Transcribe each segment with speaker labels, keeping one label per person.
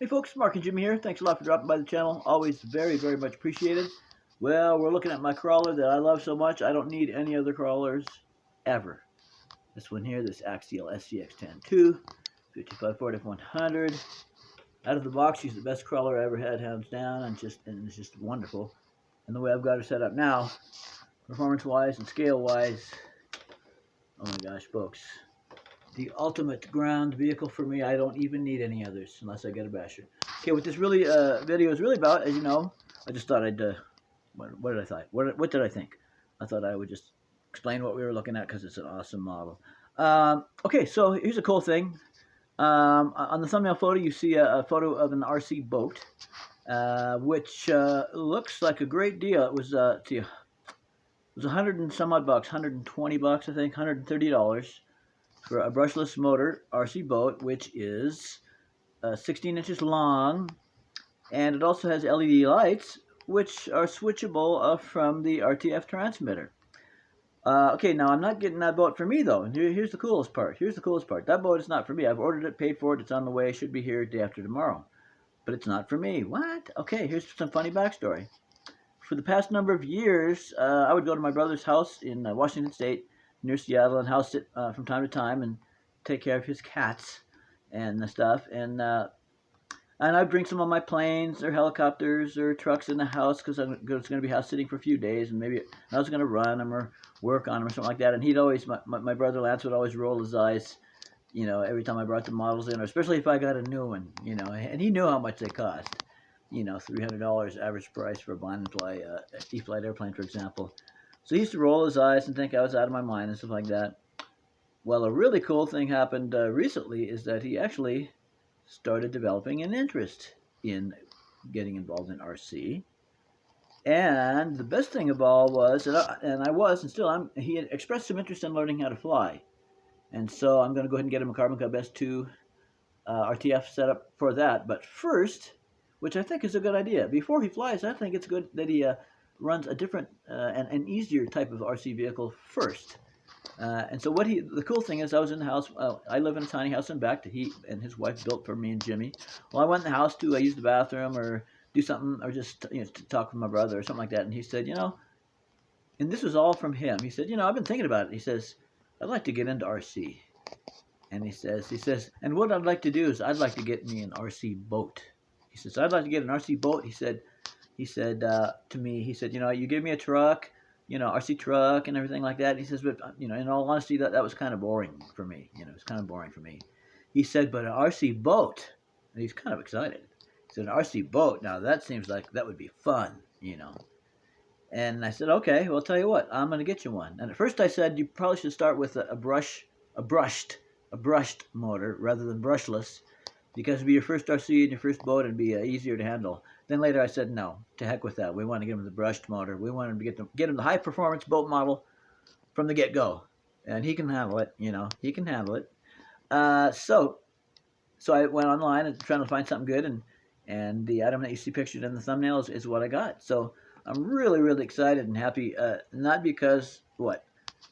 Speaker 1: Hey folks, Mark and Jimmy here. Thanks a lot for dropping by the channel. Always very, very much appreciated. Well, we're looking at my crawler that I love so much. I don't need any other crawlers ever. This one here, this Axial SCX-10-2, 55 Ford F100. Out of the box, she's the best crawler I ever had, hands down, and it's just wonderful. And the way I've got her set up now, performance-wise and scale-wise, oh my gosh, folks. The ultimate ground vehicle for me. I don't even need any others unless I get a basher. Okay, what this really video is really about, as you know, I just thought I'd what did I think? What did I think? I thought I would just explain what we were looking at because it's an awesome model. Okay, so here's a cool thing. On the thumbnail photo, you see a photo of an RC boat, which looks like a great deal. It was it was 100 and some odd bucks, 120 bucks, I think, $130. For a brushless motor RC boat, which is 16 inches long, and it also has LED lights, which are switchable from the RTF transmitter. Okay, now I'm not getting that boat for me though. And here's the coolest part. Here's the coolest part. That boat is not for me. I've ordered it, paid for it. It's on the way. It should be here day after tomorrow. But it's not for me. What? Okay, here's some funny backstory. For the past number of years, I would go to my brother's house in Washington State, near Seattle, and house it from time to time and take care of his cats and the stuff. And I'd bring some of my planes or helicopters or trucks in the house because I was going to be house sitting for a few days, and maybe I was going to run them or work on them or something like that. And he'd always, my brother Lance would always roll his eyes, you know, every time I brought the models in, or especially if I got a new one, you know, and he knew how much they cost. You know, $300 average price for a blind and fly E-flight airplane, for example. So he used to roll his eyes and think I was out of my mind and stuff like that. Well, a really cool thing happened recently is that he actually started developing an interest in getting involved in RC. And the best thing of all was, and still am, he had expressed some interest in learning how to fly. And so I'm going to go ahead and get him a Carbon Cub S2 RTF setup for that. But first, which I think is a good idea, before he flies, I think it's good that he runs a different and an easier type of RC vehicle first. And so the cool thing is, I was in the house. I live in a tiny house in back that he and his wife built for me and Jimmy. Well, I went in the house to use the bathroom or do something, or just to talk with my brother or something like that. And he said, you know, and this was all from him. He said, you know, I've been thinking about it. He says, I'd like to get into RC. And he says, and what I'd like to do is I'd like to get me an RC boat. He says, I'd like to get an RC boat. He said to me, he said, you know, you give me a truck, you know, RC truck and everything like that. He says, but, you know, in all honesty, that was kind of boring for me. You know, it was kind of boring for me. He said, but an RC boat, and he's kind of excited. He said, an RC boat, now that seems like that would be fun, you know. And I said, okay, well, I'll tell you what, I'm going to get you one. And at first I said, you probably should start with a brushed motor rather than brushless, because it'd be your first RC and your first boat and be easier to handle. Then later I said, no, to heck with that. We want to give him the brushed motor. We want him to get him the high-performance boat model from the get-go. And he can handle it, you know. He can handle it. So I went online and trying to find something good, and the item that you see pictured in the thumbnail is what I got. So I'm really, really excited and happy, not because,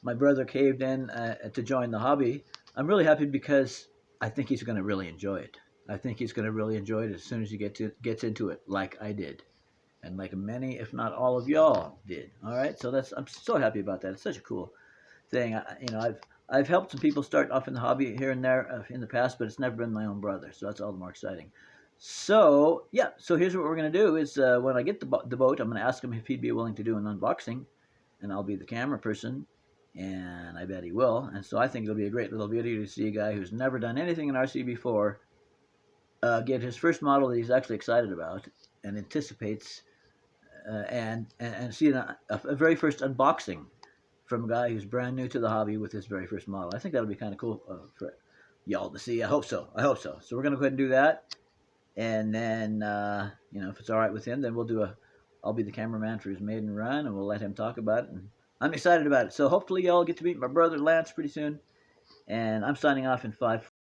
Speaker 1: my brother caved in to join the hobby. I'm really happy because I think he's going to really enjoy it. I think he's going to really enjoy it as soon as he gets into it, like I did, and like many, if not all of y'all did. All right, so I'm so happy about that. It's such a cool thing. You know, I've helped some people start off in the hobby here and there in the past, but it's never been my own brother, so that's all the more exciting. So yeah, so here's what we're going to do is when I get the boat, I'm going to ask him if he'd be willing to do an unboxing, and I'll be the camera person. And I bet he will. And so I think it'll be a great little video to see a guy who's never done anything in RC before get his first model that he's actually excited about and anticipates, and see a very first unboxing from a guy who's brand new to the hobby with his very first model. I think that'll be kind of cool for y'all to see. I hope so. So we're going to go ahead and do that. And then, you know, if it's all right with him, then I'll be the cameraman for his maiden run, and we'll let him talk about it. And I'm excited about it. So hopefully y'all get to meet my brother Lance pretty soon. And I'm signing off in 5.